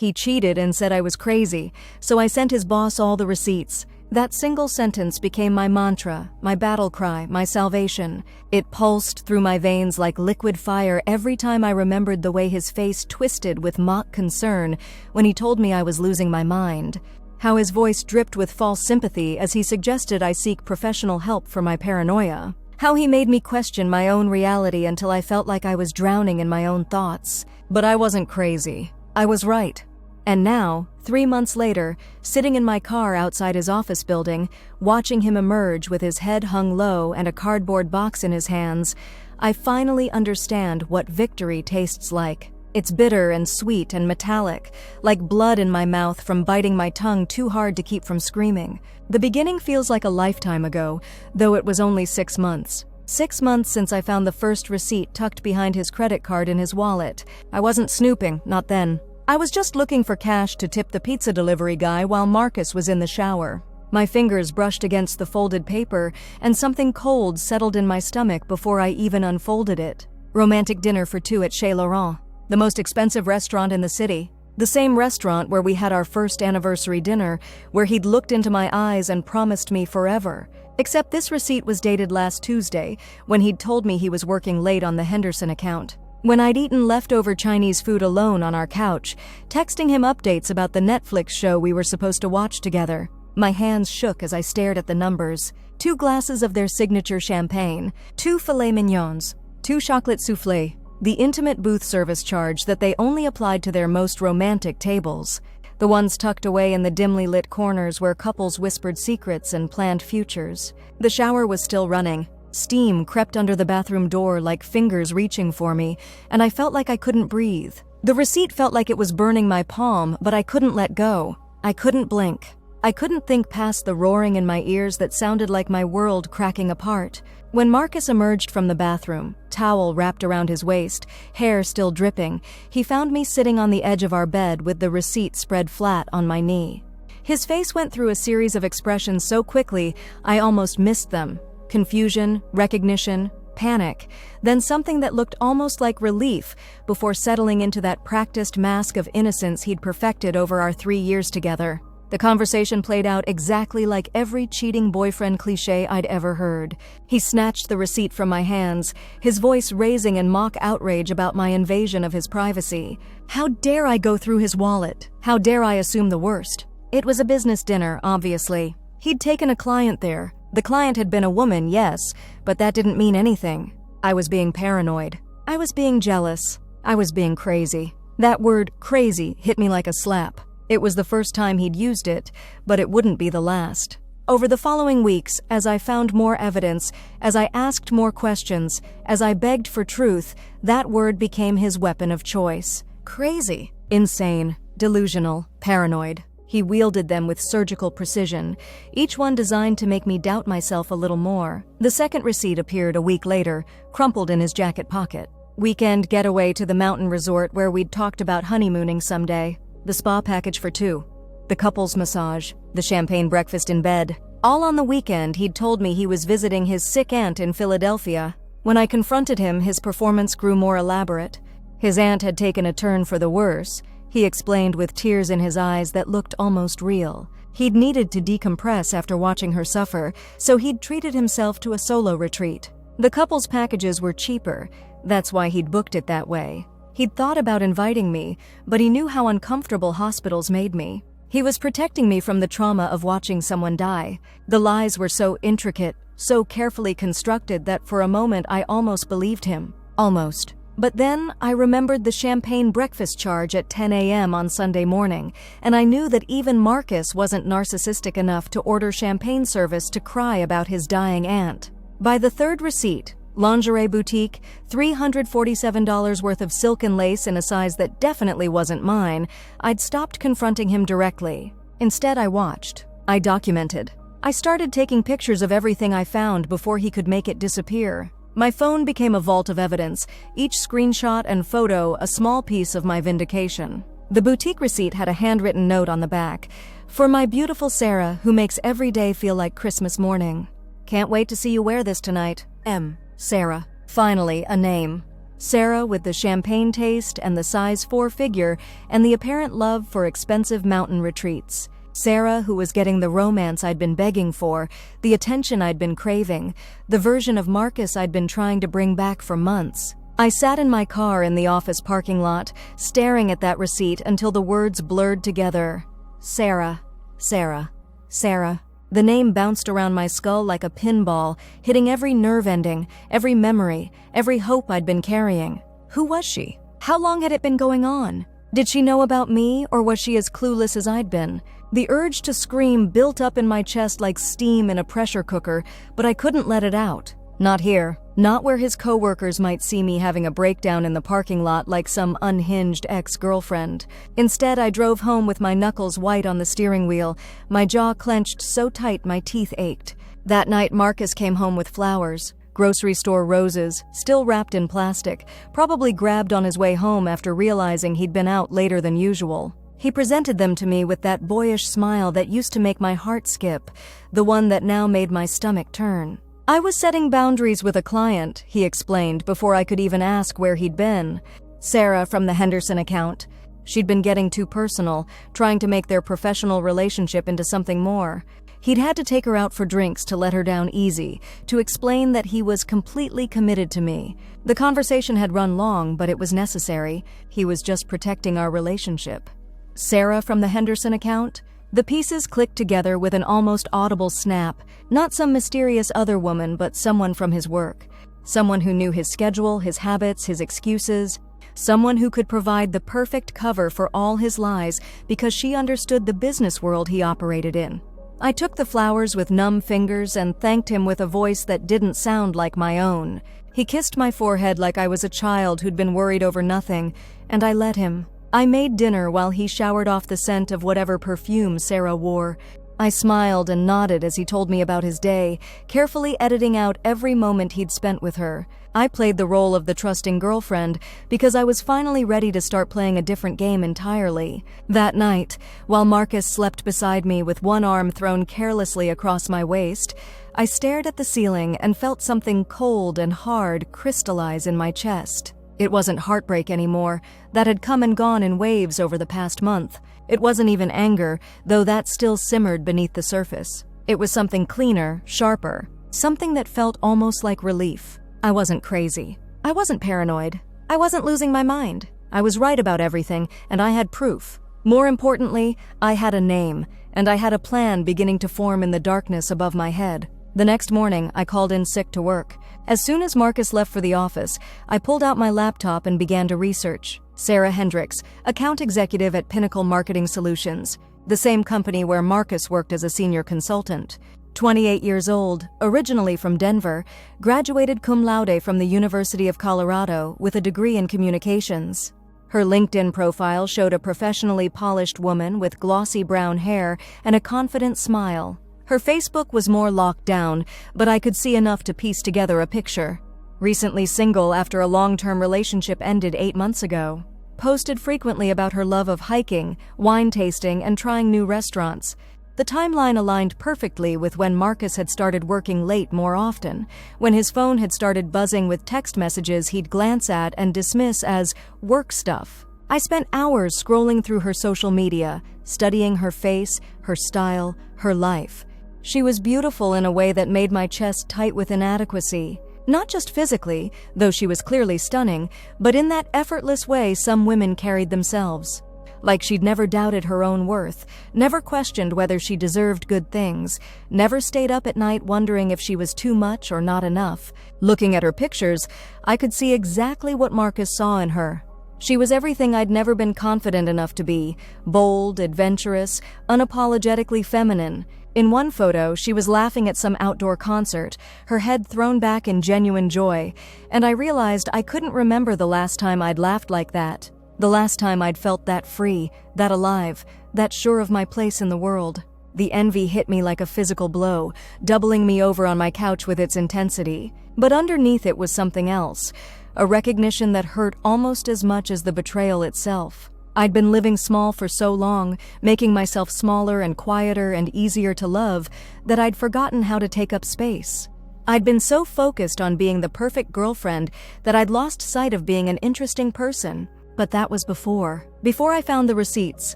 He cheated and said I was crazy, so I sent his boss all the receipts. That single sentence became my mantra, my battle cry, my salvation. It pulsed through my veins like liquid fire every time I remembered the way his face twisted with mock concern when he told me I was losing my mind. How his voice dripped with false sympathy as he suggested I seek professional help for my paranoia. How he made me question my own reality until I felt like I was drowning in my own thoughts. But I wasn't crazy. I was right. And now, 3 months later, sitting in my car outside his office building, watching him emerge with his head hung low and a cardboard box in his hands, I finally understand what victory tastes like. It's bitter and sweet and metallic, like blood in my mouth from biting my tongue too hard to keep from screaming. The beginning feels like a lifetime ago, though it was only 6 months. 6 months since I found the first receipt tucked behind his credit card in his wallet. I wasn't snooping, not then. I was just looking for cash to tip the pizza delivery guy while Marcus was in the shower. My fingers brushed against the folded paper, and something cold settled in my stomach before I even unfolded it. Romantic dinner for 2 at Chez Laurent, the most expensive restaurant in the city. The same restaurant where we had our first anniversary dinner, where he'd looked into my eyes and promised me forever. Except this receipt was dated last Tuesday, when he'd told me he was working late on the Henderson account. When I'd eaten leftover Chinese food alone on our couch, texting him updates about the Netflix show we were supposed to watch together. My hands shook as I stared at the numbers. 2 glasses of their signature champagne, 2 filet mignons, 2 chocolate soufflé, the intimate booth service charge that they only applied to their most romantic tables, the ones tucked away in the dimly lit corners where couples whispered secrets and planned futures. The shower was still running. Steam crept under the bathroom door like fingers reaching for me, and I felt like I couldn't breathe. The receipt felt like it was burning my palm, but I couldn't let go. I couldn't blink. I couldn't think past the roaring in my ears that sounded like my world cracking apart. When Marcus emerged from the bathroom, towel wrapped around his waist, hair still dripping, he found me sitting on the edge of our bed with the receipt spread flat on my knee. His face went through a series of expressions so quickly, I almost missed them. Confusion, recognition, panic, then something that looked almost like relief before settling into that practiced mask of innocence he'd perfected over our 3 years together. The conversation played out exactly like every cheating boyfriend cliché I'd ever heard. He snatched the receipt from my hands, his voice raising in mock outrage about my invasion of his privacy. How dare I go through his wallet? How dare I assume the worst? It was a business dinner, obviously. He'd taken a client there. The client had been a woman, yes, but that didn't mean anything. I was being paranoid. I was being jealous. I was being crazy. That word, crazy, hit me like a slap. It was the first time he'd used it, but it wouldn't be the last. Over the following weeks, as I found more evidence, as I asked more questions, as I begged for truth, that word became his weapon of choice. Crazy, insane, delusional, paranoid. He wielded them with surgical precision, each one designed to make me doubt myself a little more. The second receipt appeared a week later, crumpled in his jacket pocket. Weekend getaway to the mountain resort where we'd talked about honeymooning someday. The spa package for 2. The couple's massage. The champagne breakfast in bed. All on the weekend, he'd told me he was visiting his sick aunt in Philadelphia. When I confronted him, his performance grew more elaborate. His aunt had taken a turn for the worse. He explained with tears in his eyes that looked almost real. He'd needed to decompress after watching her suffer, so he'd treated himself to a solo retreat. The couple's packages were cheaper. That's why he'd booked it that way. He'd thought about inviting me, but he knew how uncomfortable hospitals made me. He was protecting me from the trauma of watching someone die. The lies were so intricate, so carefully constructed that for a moment I almost believed him. Almost. But then I remembered the champagne breakfast charge at 10 a.m. on Sunday morning, and I knew that even Marcus wasn't narcissistic enough to order champagne service to cry about his dying aunt. By the third receipt, lingerie boutique, $347 worth of silk and lace in a size that definitely wasn't mine, I'd stopped confronting him directly. Instead, I watched. I documented. I started taking pictures of everything I found before he could make it disappear. My phone became a vault of evidence, each screenshot and photo a small piece of my vindication. The boutique receipt had a handwritten note on the back. For my beautiful Sarah, who makes every day feel like Christmas morning. Can't wait to see you wear this tonight. M. Sarah. Finally, a name. Sarah with the champagne taste and the size 4 figure and the apparent love for expensive mountain retreats. Sarah who was getting the romance I'd been begging for, the attention I'd been craving, the version of Marcus I'd been trying to bring back for months. I sat in my car in the office parking lot, staring at that receipt until the words blurred together. Sarah, Sarah, Sarah. The name bounced around my skull like a pinball, hitting every nerve ending, every memory, every hope I'd been carrying. Who was she? How long had it been going on? Did she know about me, or was she as clueless as I'd been? The urge to scream built up in my chest like steam in a pressure cooker, but I couldn't let it out. Not here. Not where his coworkers might see me having a breakdown in the parking lot like some unhinged ex-girlfriend. Instead, I drove home with my knuckles white on the steering wheel, my jaw clenched so tight my teeth ached. That night, Marcus came home with flowers. Grocery store roses, still wrapped in plastic, probably grabbed on his way home after realizing he'd been out later than usual. He presented them to me with that boyish smile that used to make my heart skip, the one that now made my stomach turn. I was setting boundaries with a client, he explained before I could even ask where he'd been. Sarah from the Henderson account. She'd been getting too personal, trying to make their professional relationship into something more. He'd had to take her out for drinks to let her down easy, to explain that he was completely committed to me. The conversation had run long, but it was necessary. He was just protecting our relationship. Sarah from the Henderson account? The pieces clicked together with an almost audible snap. Not some mysterious other woman, but someone from his work. Someone who knew his schedule, his habits, his excuses. Someone who could provide the perfect cover for all his lies because she understood the business world he operated in. I took the flowers with numb fingers and thanked him with a voice that didn't sound like my own. He kissed my forehead like I was a child who'd been worried over nothing, and I let him. I made dinner while he showered off the scent of whatever perfume Sarah wore. I smiled and nodded as he told me about his day, carefully editing out every moment he'd spent with her. I played the role of the trusting girlfriend because I was finally ready to start playing a different game entirely. That night, while Marcus slept beside me with one arm thrown carelessly across my waist, I stared at the ceiling and felt something cold and hard crystallize in my chest. It wasn't heartbreak anymore. That had come and gone in waves over the past month. It wasn't even anger, though that still simmered beneath the surface. It was something cleaner, sharper, something that felt almost like relief. I wasn't crazy. I wasn't paranoid. I wasn't losing my mind. I was right about everything, and I had proof. More importantly, I had a name, and I had a plan beginning to form in the darkness above my head. The next morning, I called in sick to work. As soon as Marcus left for the office, I pulled out my laptop and began to research. Sarah Hendricks, account executive at Pinnacle Marketing Solutions, the same company where Marcus worked as a senior consultant. 28 years old, originally from Denver, graduated cum laude from the University of Colorado with a degree in communications. Her LinkedIn profile showed a professionally polished woman with glossy brown hair and a confident smile. Her Facebook was more locked down, but I could see enough to piece together a picture. Recently single after a long-term relationship ended 8 months ago. Posted frequently about her love of hiking, wine tasting, and trying new restaurants. The timeline aligned perfectly with when Marcus had started working late more often, when his phone had started buzzing with text messages he'd glance at and dismiss as work stuff. I spent hours scrolling through her social media, studying her face, her style, her life. She was beautiful in a way that made my chest tight with inadequacy. Not just physically, though she was clearly stunning, but in that effortless way some women carried themselves. Like she'd never doubted her own worth, never questioned whether she deserved good things, never stayed up at night wondering if she was too much or not enough. Looking at her pictures, I could see exactly what Marcus saw in her. She was everything I'd never been confident enough to be: bold, adventurous, unapologetically feminine. In one photo, she was laughing at some outdoor concert, her head thrown back in genuine joy, and I realized I couldn't remember the last time I'd laughed like that. The last time I'd felt that free, that alive, that sure of my place in the world. The envy hit me like a physical blow, doubling me over on my couch with its intensity. But underneath it was something else, a recognition that hurt almost as much as the betrayal itself. I'd been living small for so long, making myself smaller and quieter and easier to love, that I'd forgotten how to take up space. I'd been so focused on being the perfect girlfriend that I'd lost sight of being an interesting person. But that was before. Before I found the receipts,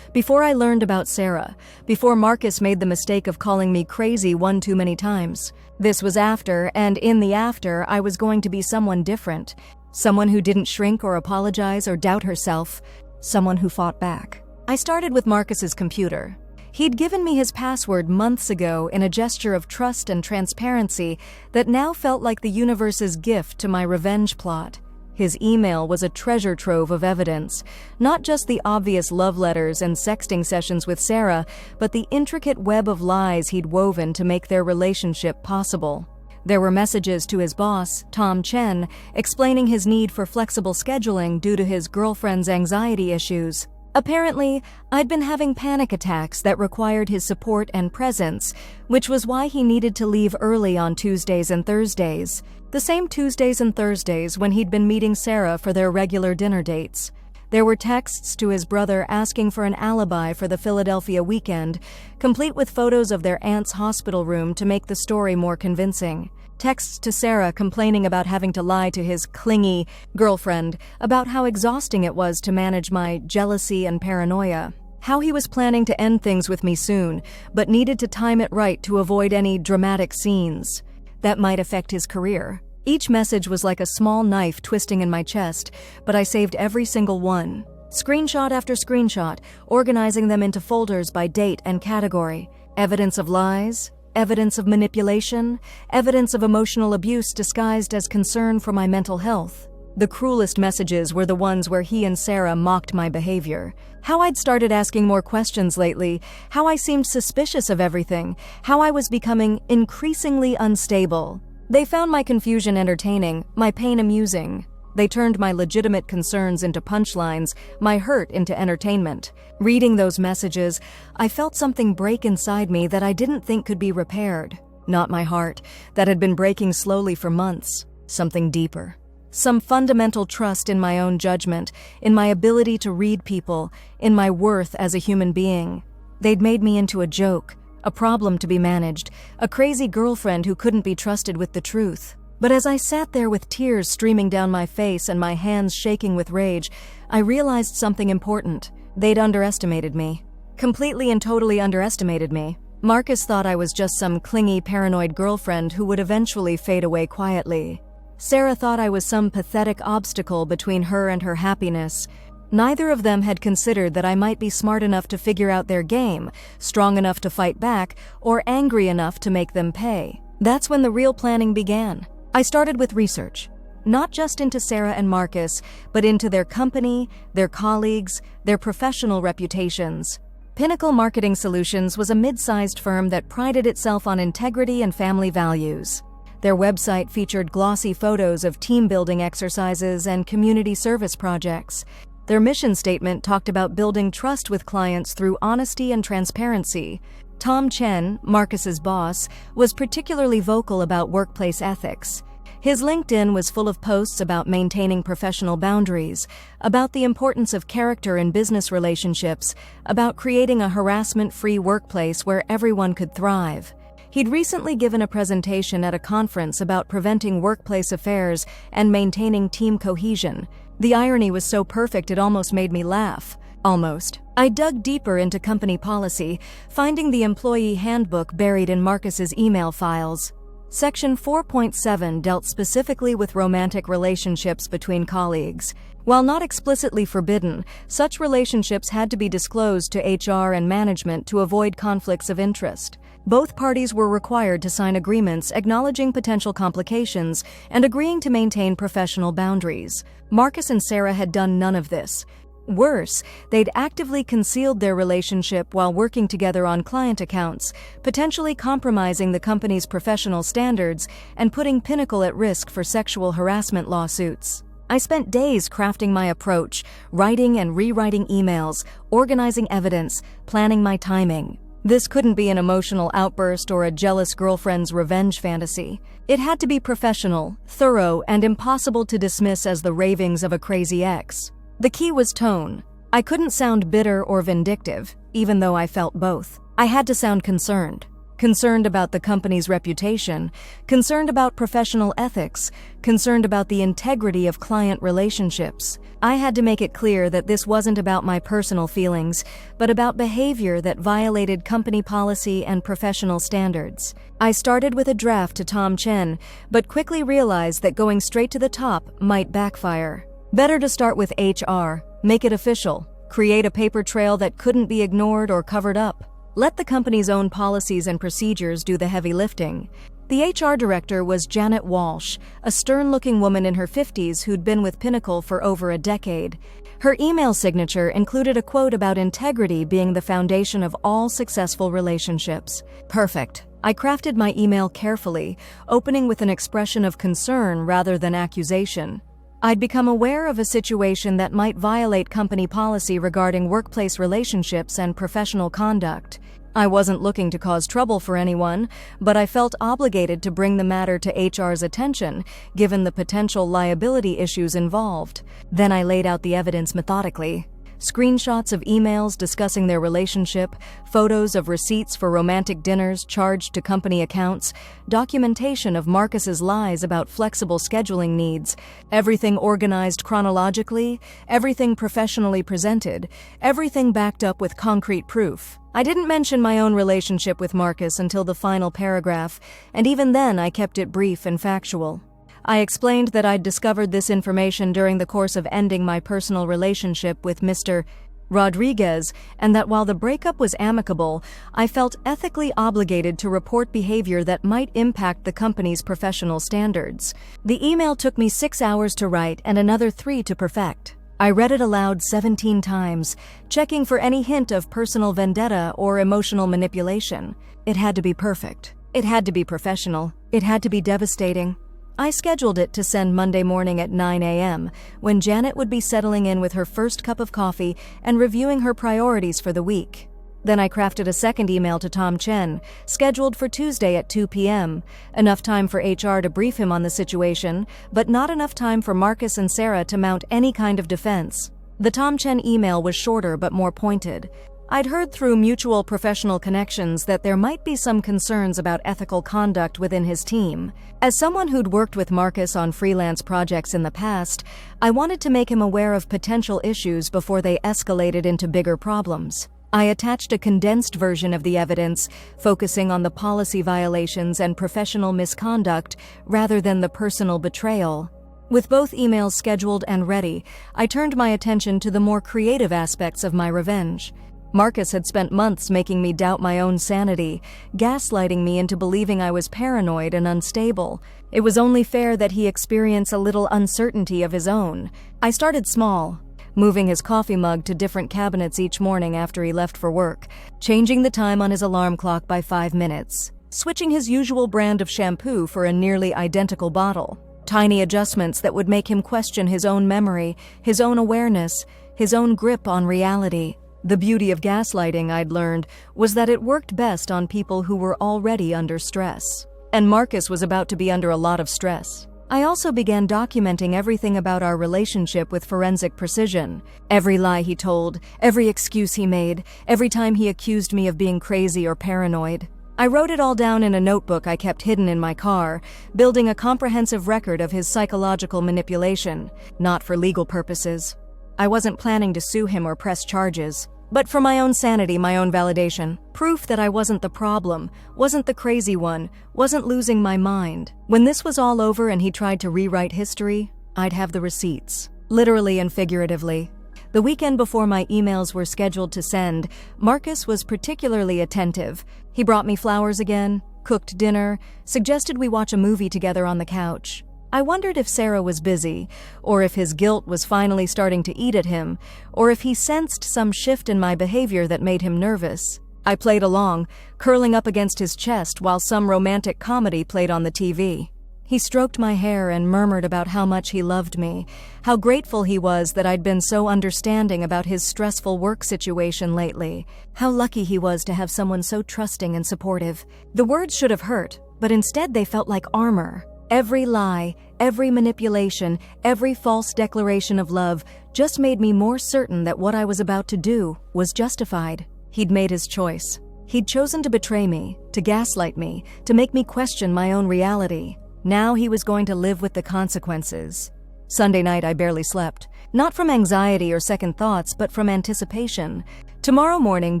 before I learned about Sarah, before Marcus made the mistake of calling me crazy one too many times. This was after, and in the after, I was going to be someone different. Someone who didn't shrink or apologize or doubt herself. Someone who fought back. I started with Marcus's computer. He'd given me his password months ago in a gesture of trust and transparency that now felt like the universe's gift to my revenge plot. His email was a treasure trove of evidence, not just the obvious love letters and sexting sessions with Sarah, but the intricate web of lies he'd woven to make their relationship possible. There were messages to his boss, Tom Chen, explaining his need for flexible scheduling due to his girlfriend's anxiety issues. Apparently, I'd been having panic attacks that required his support and presence, which was why he needed to leave early on Tuesdays and Thursdays. The same Tuesdays and Thursdays when he'd been meeting Sarah for their regular dinner dates. There were texts to his brother asking for an alibi for the Philadelphia weekend, complete with photos of their aunt's hospital room to make the story more convincing. Texts to Sarah complaining about having to lie to his clingy girlfriend about how exhausting it was to manage my jealousy and paranoia. How he was planning to end things with me soon, but needed to time it right to avoid any dramatic scenes that might affect his career. Each message was like a small knife twisting in my chest, but I saved every single one. Screenshot after screenshot, organizing them into folders by date and category. Evidence of lies, evidence of manipulation, evidence of emotional abuse disguised as concern for my mental health. The cruelest messages were the ones where he and Sarah mocked my behavior. How I'd started asking more questions lately, how I seemed suspicious of everything, how I was becoming increasingly unstable. They found my confusion entertaining, my pain amusing. They turned my legitimate concerns into punchlines, my hurt into entertainment. Reading those messages, I felt something break inside me that I didn't think could be repaired. Not my heart, that had been breaking slowly for months. Something deeper. Some fundamental trust in my own judgment, in my ability to read people, in my worth as a human being. They'd made me into a joke, a problem to be managed, a crazy girlfriend who couldn't be trusted with the truth. But as I sat there with tears streaming down my face and my hands shaking with rage, I realized something important. They'd underestimated me. Completely and totally underestimated me. Marcus thought I was just some clingy, paranoid girlfriend who would eventually fade away quietly. Sarah thought I was some pathetic obstacle between her and her happiness. Neither of them had considered that I might be smart enough to figure out their game, strong enough to fight back, or angry enough to make them pay. That's when the real planning began. I started with research, not just into Sarah and Marcus, but into their company, their colleagues, their professional reputations. Pinnacle Marketing Solutions was a mid-sized firm that prided itself on integrity and family values. Their website featured glossy photos of team-building exercises and community service projects. Their mission statement talked about building trust with clients through honesty and transparency. Tom Chen, Marcus's boss, was particularly vocal about workplace ethics. His LinkedIn was full of posts about maintaining professional boundaries, about the importance of character in business relationships, about creating a harassment-free workplace where everyone could thrive. He'd recently given a presentation at a conference about preventing workplace affairs and maintaining team cohesion. The irony was so perfect it almost made me laugh. Almost. I dug deeper into company policy, finding the employee handbook buried in Marcus's email files. Section 4.7 dealt specifically with romantic relationships between colleagues. While not explicitly forbidden, such relationships had to be disclosed to HR and management to avoid conflicts of interest. Both parties were required to sign agreements acknowledging potential complications and agreeing to maintain professional boundaries. Marcus and Sarah had done none of this. Worse, they'd actively concealed their relationship while working together on client accounts, potentially compromising the company's professional standards and putting Pinnacle at risk for sexual harassment lawsuits. I spent days crafting my approach, writing and rewriting emails, organizing evidence, planning my timing. This couldn't be an emotional outburst or a jealous girlfriend's revenge fantasy. It had to be professional, thorough, and impossible to dismiss as the ravings of a crazy ex. The key was tone. I couldn't sound bitter or vindictive, even though I felt both. I had to sound concerned. concerned about the company's reputation, concerned about professional ethics, concerned about the integrity of client relationships. I had to make it clear that this wasn't about my personal feelings, but about behavior that violated company policy and professional standards. I started with a draft to Tom Chen, but quickly realized that going straight to the top might backfire. Better to start with HR, make it official, create a paper trail that couldn't be ignored or covered up. Let the company's own policies and procedures do the heavy lifting. The HR director was Janet Walsh, a stern-looking woman in her 50s who'd been with Pinnacle for over a decade. Her email signature included a quote about integrity being the foundation of all successful relationships. Perfect. I crafted my email carefully, opening with an expression of concern rather than accusation. I'd become aware of a situation that might violate company policy regarding workplace relationships and professional conduct. I wasn't looking to cause trouble for anyone, but I felt obligated to bring the matter to HR's attention, given the potential liability issues involved. Then I laid out the evidence methodically. Screenshots of emails discussing their relationship, photos of receipts for romantic dinners charged to company accounts, documentation of Marcus's lies about flexible scheduling needs, everything organized chronologically, everything professionally presented, everything backed up with concrete proof. I didn't mention my own relationship with Marcus until the final paragraph, and even then I kept it brief and factual. I explained that I'd discovered this information during the course of ending my personal relationship with Mr. Rodriguez, and that while the breakup was amicable, I felt ethically obligated to report behavior that might impact the company's professional standards. The email took me 6 hours to write and another 3 to perfect. I read it aloud 17 times, checking for any hint of personal vendetta or emotional manipulation. It had to be perfect. It had to be professional. It had to be devastating. I scheduled it to send Monday morning at 9 a.m., when Janet would be settling in with her first cup of coffee and reviewing her priorities for the week. Then I crafted a second email to Tom Chen, scheduled for Tuesday at 2 p.m., enough time for HR to brief him on the situation, but not enough time for Marcus and Sarah to mount any kind of defense. The Tom Chen email was shorter but more pointed. I'd heard through mutual professional connections that there might be some concerns about ethical conduct within his team. As someone who'd worked with Marcus on freelance projects in the past, I wanted to make him aware of potential issues before they escalated into bigger problems. I attached a condensed version of the evidence, focusing on the policy violations and professional misconduct rather than the personal betrayal. With both emails scheduled and ready, I turned my attention to the more creative aspects of my revenge. Marcus had spent months making me doubt my own sanity, gaslighting me into believing I was paranoid and unstable. It was only fair that he experience a little uncertainty of his own. I started small, moving his coffee mug to different cabinets each morning after he left for work, changing the time on his alarm clock by 5 minutes, switching his usual brand of shampoo for a nearly identical bottle. Tiny adjustments that would make him question his own memory, his own awareness, his own grip on reality. The beauty of gaslighting, I'd learned, was that it worked best on people who were already under stress. And Marcus was about to be under a lot of stress. I also began documenting everything about our relationship with forensic precision. Every lie he told, every excuse he made, every time he accused me of being crazy or paranoid. I wrote it all down in a notebook I kept hidden in my car, building a comprehensive record of his psychological manipulation, not for legal purposes. I wasn't planning to sue him or press charges, but for my own sanity, my own validation. Proof that I wasn't the problem, wasn't the crazy one, wasn't losing my mind. When this was all over and he tried to rewrite history, I'd have the receipts, literally and figuratively. The weekend before my emails were scheduled to send, Marcus was particularly attentive. He brought me flowers again, cooked dinner, suggested we watch a movie together on the couch. I wondered if Sarah was busy, or if his guilt was finally starting to eat at him, or if he sensed some shift in my behavior that made him nervous. I played along, curling up against his chest while some romantic comedy played on the TV. He stroked my hair and murmured about how much he loved me, how grateful he was that I'd been so understanding about his stressful work situation lately, how lucky he was to have someone so trusting and supportive. The words should have hurt, but instead they felt like armor. Every lie, every manipulation, every false declaration of love just made me more certain that what I was about to do was justified. He'd made his choice. He'd chosen to betray me, to gaslight me, to make me question my own reality. Now he was going to live with the consequences. Sunday night I barely slept, not from anxiety or second thoughts, but from anticipation. Tomorrow morning,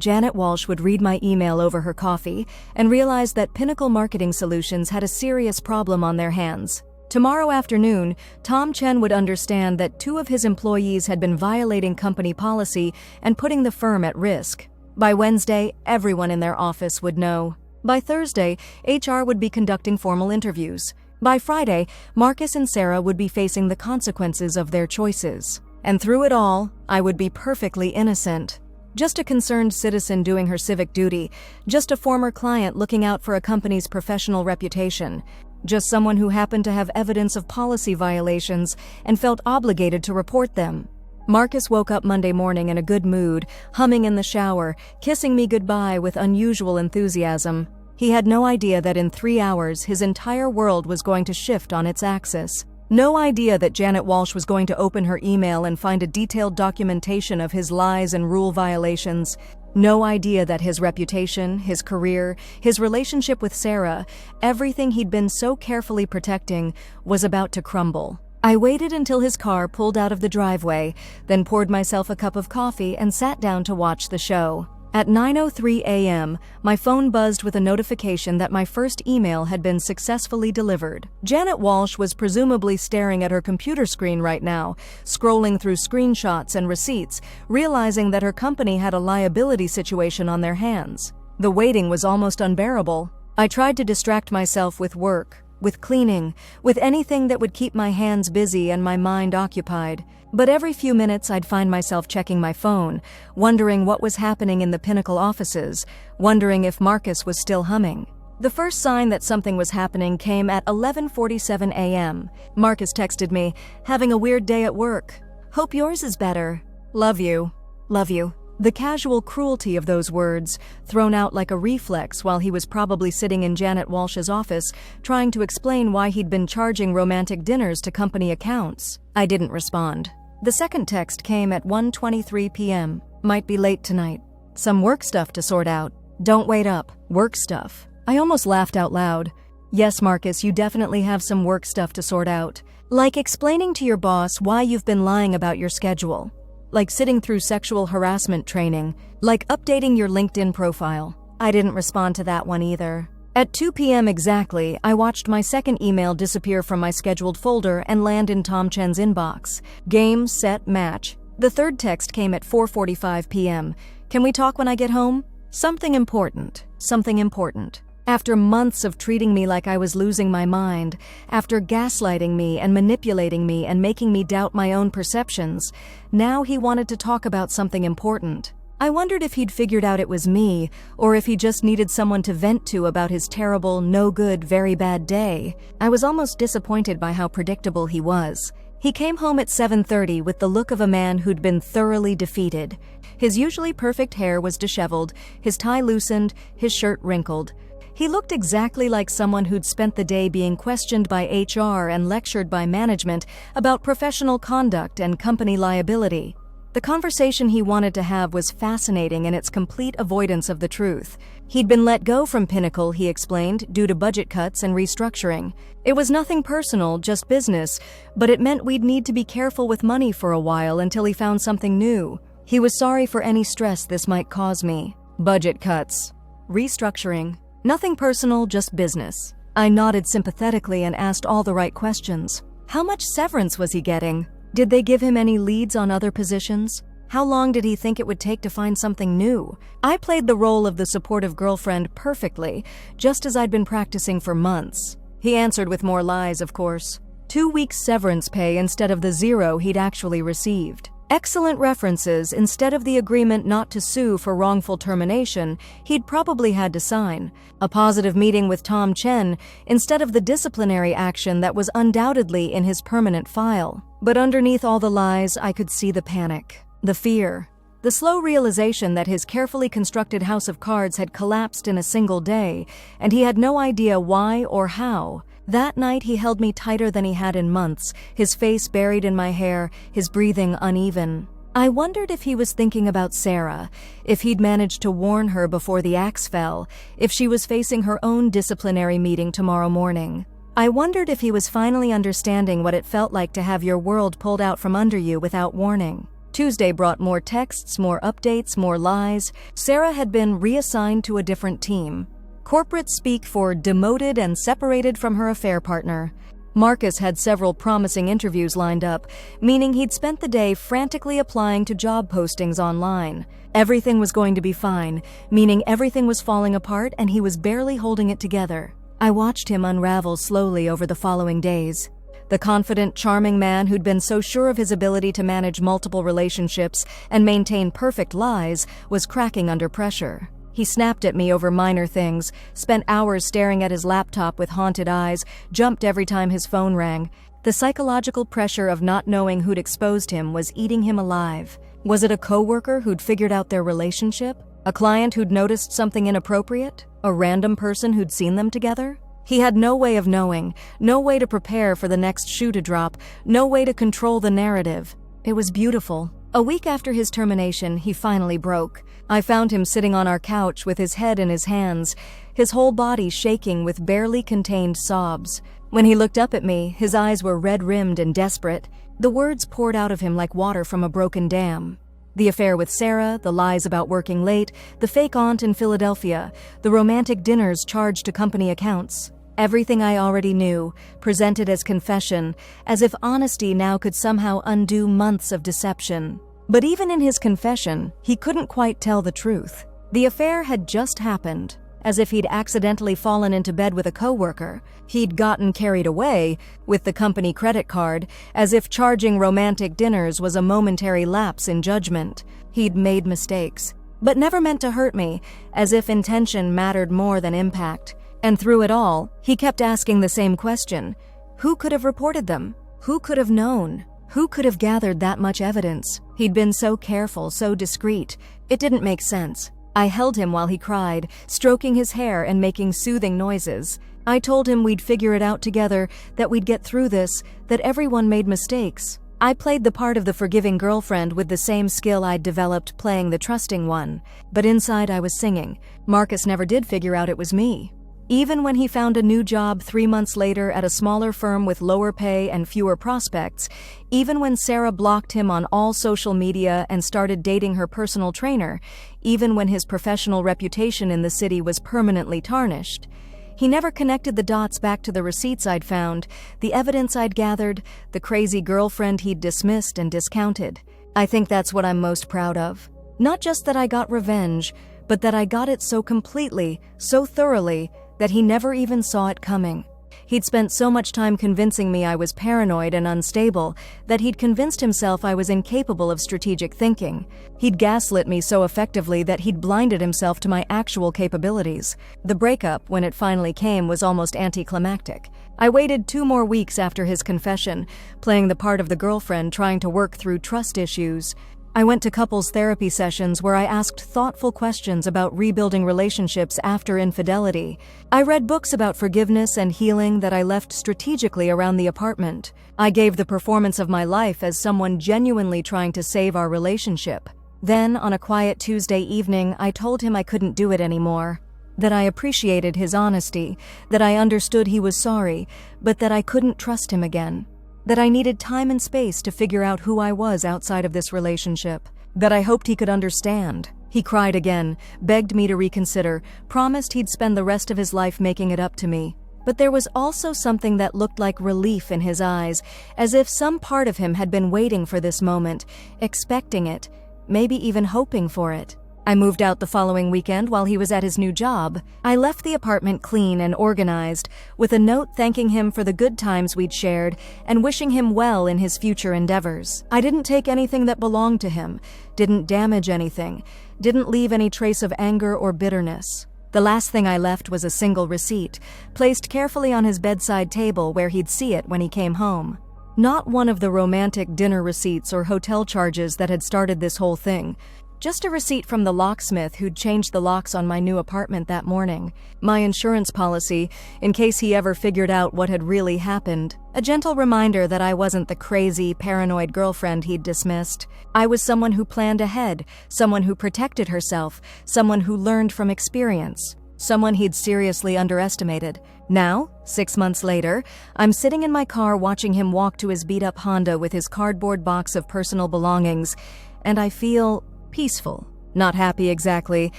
Janet Walsh would read my email over her coffee and realize that Pinnacle Marketing Solutions had a serious problem on their hands. Tomorrow afternoon, Tom Chen would understand that 2 of his employees had been violating company policy and putting the firm at risk. By Wednesday, everyone in their office would know. By Thursday, HR would be conducting formal interviews. By Friday, Marcus and Sarah would be facing the consequences of their choices. And through it all, I would be perfectly innocent. Just a concerned citizen doing her civic duty. Just a former client looking out for a company's professional reputation. Just someone who happened to have evidence of policy violations and felt obligated to report them. Marcus woke up Monday morning in a good mood, humming in the shower, kissing me goodbye with unusual enthusiasm. He had no idea that in 3 hours his entire world was going to shift on its axis. No idea that Janet Walsh was going to open her email and find a detailed documentation of his lies and rule violations. No idea that his reputation, his career, his relationship with Sarah, everything he'd been so carefully protecting, was about to crumble. I waited until his car pulled out of the driveway, then poured myself a cup of coffee and sat down to watch the show. At 9:03 a.m., my phone buzzed with a notification that my first email had been successfully delivered. Janet Walsh was presumably staring at her computer screen right now, scrolling through screenshots and receipts, realizing that her company had a liability situation on their hands. The waiting was almost unbearable. I tried to distract myself with work, with cleaning, with anything that would keep my hands busy and my mind occupied. But every few minutes I'd find myself checking my phone, wondering what was happening in the Pinnacle offices, wondering if Marcus was still humming. The first sign that something was happening came at 11:47 a.m. Marcus texted me, "Having a weird day at work. Hope yours is better. Love you. Love you." The casual cruelty of those words, thrown out like a reflex while he was probably sitting in Janet Walsh's office, trying to explain why he'd been charging romantic dinners to company accounts. I didn't respond. The second text came at 1:23 p.m. Might be late tonight. Some work stuff to sort out. Don't wait up. Work stuff. I almost laughed out loud. Yes, Marcus, you definitely have some work stuff to sort out. Like explaining to your boss why you've been lying about your schedule. Like sitting through sexual harassment training, like updating your LinkedIn profile. I didn't respond to that one either. At 2 p.m. exactly, I watched my second email disappear from my scheduled folder and land in Tom Chen's inbox. Game, set, match. The third text came at 4:45 p.m. Can we talk when I get home? Something important. Something important. After months of treating me like I was losing my mind, after gaslighting me and manipulating me and making me doubt my own perceptions, now he wanted to talk about something important. I wondered if he'd figured out it was me, or if he just needed someone to vent to about his terrible, no good, very bad day. I was almost disappointed by how predictable he was. He came home at 7:30 with the look of a man who'd been thoroughly defeated. His usually perfect hair was disheveled, his tie loosened, his shirt wrinkled. He looked exactly like someone who'd spent the day being questioned by HR and lectured by management about professional conduct and company liability. The conversation he wanted to have was fascinating in its complete avoidance of the truth. He'd been let go from Pinnacle, he explained, due to budget cuts and restructuring. It was nothing personal, just business, but it meant we'd need to be careful with money for a while until he found something new. He was sorry for any stress this might cause me. Budget cuts. Restructuring. Nothing personal, just business. I nodded sympathetically and asked all the right questions. How much severance was he getting? Did they give him any leads on other positions? How long did he think it would take to find something new? I played the role of the supportive girlfriend perfectly, just as I'd been practicing for months. He answered with more lies, of course. 2 weeks severance pay instead of the 0 he'd actually received. Excellent references instead of the agreement not to sue for wrongful termination he'd probably had to sign. A positive meeting with Tom Chen instead of the disciplinary action that was undoubtedly in his permanent file. But underneath all the lies, I could see the panic, the fear, the slow realization that his carefully constructed house of cards had collapsed in a single day, and he had no idea why or how. That night he held me tighter than he had in months, his face buried in my hair, his breathing uneven. I wondered if he was thinking about Sarah, if he'd managed to warn her before the axe fell, if she was facing her own disciplinary meeting tomorrow morning. I wondered if he was finally understanding what it felt like to have your world pulled out from under you without warning. Tuesday brought more texts, more updates, more lies. Sarah had been reassigned to a different team. Corporate speak for demoted and separated from her affair partner. Marcus had several promising interviews lined up, meaning he'd spent the day frantically applying to job postings online. Everything was going to be fine, meaning everything was falling apart and he was barely holding it together. I watched him unravel slowly over the following days. The confident, charming man who'd been so sure of his ability to manage multiple relationships and maintain perfect lies was cracking under pressure. He snapped at me over minor things, spent hours staring at his laptop with haunted eyes, jumped every time his phone rang. The psychological pressure of not knowing who'd exposed him was eating him alive. Was it a coworker who'd figured out their relationship? A client who'd noticed something inappropriate? A random person who'd seen them together? He had no way of knowing, no way to prepare for the next shoe to drop, no way to control the narrative. It was beautiful. A week after his termination, he finally broke. I found him sitting on our couch with his head in his hands, his whole body shaking with barely contained sobs. When he looked up at me, his eyes were red-rimmed and desperate. The words poured out of him like water from a broken dam. The affair with Sarah, the lies about working late, the fake aunt in Philadelphia, the romantic dinners charged to company accounts. Everything I already knew, presented as confession, as if honesty now could somehow undo months of deception. But even in his confession, he couldn't quite tell the truth. The affair had just happened, as if he'd accidentally fallen into bed with a coworker. He'd gotten carried away with the company credit card, as if charging romantic dinners was a momentary lapse in judgment. He'd made mistakes, but never meant to hurt me, as if intention mattered more than impact. And through it all, he kept asking the same question. Who could have reported them? Who could have known? Who could have gathered that much evidence? He'd been so careful, so discreet. It didn't make sense. I held him while he cried, stroking his hair and making soothing noises. I told him we'd figure it out together, that we'd get through this, that everyone made mistakes. I played the part of the forgiving girlfriend with the same skill I'd developed playing the trusting one. But inside I was singing. Marcus never did figure out it was me. Even when he found a new job 3 months later at a smaller firm with lower pay and fewer prospects, even when Sarah blocked him on all social media and started dating her personal trainer, even when his professional reputation in the city was permanently tarnished, he never connected the dots back to the receipts I'd found, the evidence I'd gathered, the crazy girlfriend he'd dismissed and discounted. I think that's what I'm most proud of. Not just that I got revenge, but that I got it so completely, so thoroughly, that he never even saw it coming. He'd spent so much time convincing me I was paranoid and unstable that he'd convinced himself I was incapable of strategic thinking. He'd gaslit me so effectively that he'd blinded himself to my actual capabilities. The breakup, when it finally came, was almost anticlimactic. I waited 2 more weeks after his confession, playing the part of the girlfriend trying to work through trust issues. I went to couples therapy sessions where I asked thoughtful questions about rebuilding relationships after infidelity. I read books about forgiveness and healing that I left strategically around the apartment. I gave the performance of my life as someone genuinely trying to save our relationship. Then, on a quiet Tuesday evening, I told him I couldn't do it anymore. That I appreciated his honesty, that I understood he was sorry, but that I couldn't trust him again. That I needed time and space to figure out who I was outside of this relationship. That I hoped he could understand. He cried again, begged me to reconsider, promised he'd spend the rest of his life making it up to me. But there was also something that looked like relief in his eyes, as if some part of him had been waiting for this moment, expecting it, maybe even hoping for it. I moved out the following weekend while he was at his new job. I left the apartment clean and organized, with a note thanking him for the good times we'd shared and wishing him well in his future endeavors. I didn't take anything that belonged to him, didn't damage anything, didn't leave any trace of anger or bitterness. The last thing I left was a single receipt, placed carefully on his bedside table where he'd see it when he came home. Not one of the romantic dinner receipts or hotel charges that had started this whole thing. Just a receipt from the locksmith who'd changed the locks on my new apartment that morning. My insurance policy, in case he ever figured out what had really happened. A gentle reminder that I wasn't the crazy, paranoid girlfriend he'd dismissed. I was someone who planned ahead, someone who protected herself, someone who learned from experience. Someone he'd seriously underestimated. Now, 6 months later, I'm sitting in my car watching him walk to his beat-up Honda with his cardboard box of personal belongings, and I feel peaceful. Not happy exactly,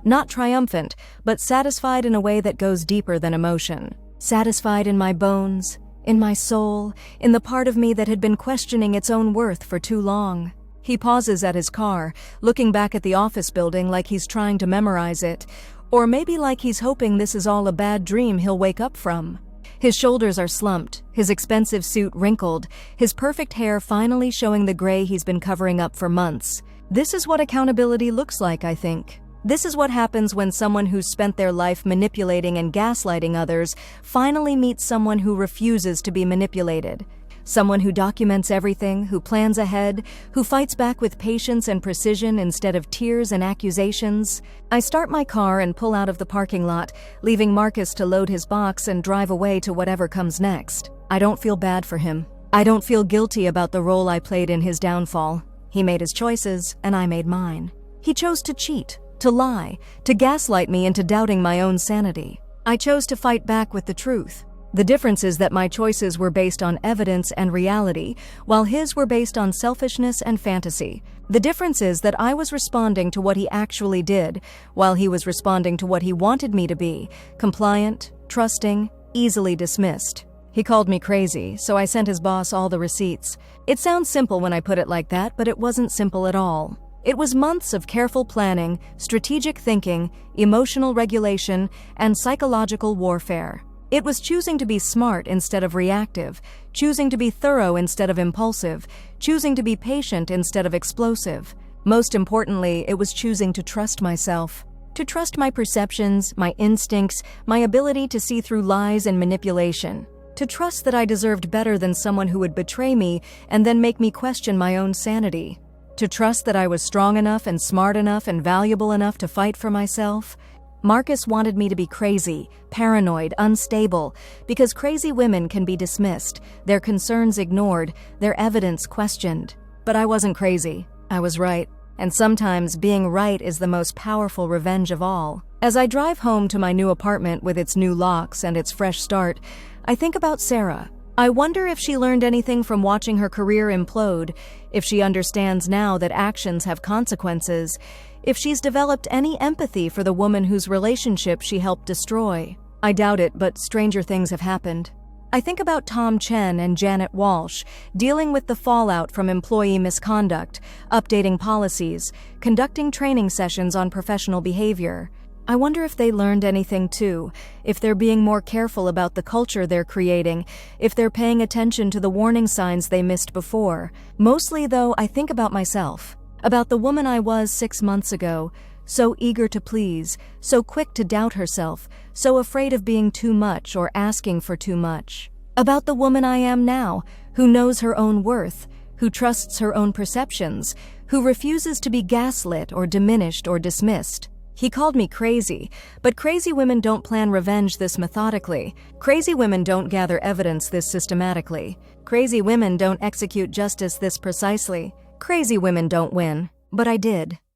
not triumphant, but satisfied in a way that goes deeper than emotion. Satisfied in my bones, in my soul, in the part of me that had been questioning its own worth for too long. He pauses at his car, looking back at the office building like he's trying to memorize it, or maybe like he's hoping this is all a bad dream he'll wake up from. His shoulders are slumped, his expensive suit wrinkled, his perfect hair finally showing the gray he's been covering up for months. This is what accountability looks like, I think. This is what happens when someone who's spent their life manipulating and gaslighting others finally meets someone who refuses to be manipulated. Someone who documents everything, who plans ahead, who fights back with patience and precision instead of tears and accusations. I start my car and pull out of the parking lot, leaving Marcus to load his box and drive away to whatever comes next. I don't feel bad for him. I don't feel guilty about the role I played in his downfall. He made his choices, and I made mine. He chose to cheat, to lie, to gaslight me into doubting my own sanity. I chose to fight back with the truth. The difference is that my choices were based on evidence and reality, while his were based on selfishness and fantasy. The difference is that I was responding to what he actually did, while he was responding to what he wanted me to be, compliant, trusting, easily dismissed. He called me crazy, so I sent his boss all the receipts. It sounds simple when I put it like that, but it wasn't simple at all. It was months of careful planning, strategic thinking, emotional regulation, and psychological warfare. It was choosing to be smart instead of reactive, choosing to be thorough instead of impulsive, choosing to be patient instead of explosive. Most importantly, it was choosing to trust myself. To trust my perceptions, my instincts, my ability to see through lies and manipulation. To trust that I deserved better than someone who would betray me and then make me question my own sanity. To trust that I was strong enough and smart enough and valuable enough to fight for myself. Marcus wanted me to be crazy, paranoid, unstable, because crazy women can be dismissed, their concerns ignored, their evidence questioned. But I wasn't crazy. I was right. And sometimes being right is the most powerful revenge of all. As I drive home to my new apartment with its new locks and its fresh start, I think about Sarah. I wonder if she learned anything from watching her career implode, if she understands now that actions have consequences, if she's developed any empathy for the woman whose relationship she helped destroy. I doubt it, but stranger things have happened. I think about Tom Chen and Janet Walsh, dealing with the fallout from employee misconduct, updating policies, conducting training sessions on professional behavior. I wonder if they learned anything too, if they're being more careful about the culture they're creating, if they're paying attention to the warning signs they missed before. Mostly, though, I think about myself, about the woman I was 6 months ago, so eager to please, so quick to doubt herself, so afraid of being too much or asking for too much. About the woman I am now, who knows her own worth, who trusts her own perceptions, who refuses to be gaslit or diminished or dismissed. He called me crazy, but crazy women don't plan revenge this methodically. Crazy women don't gather evidence this systematically. Crazy women don't execute justice this precisely. Crazy women don't win, but I did.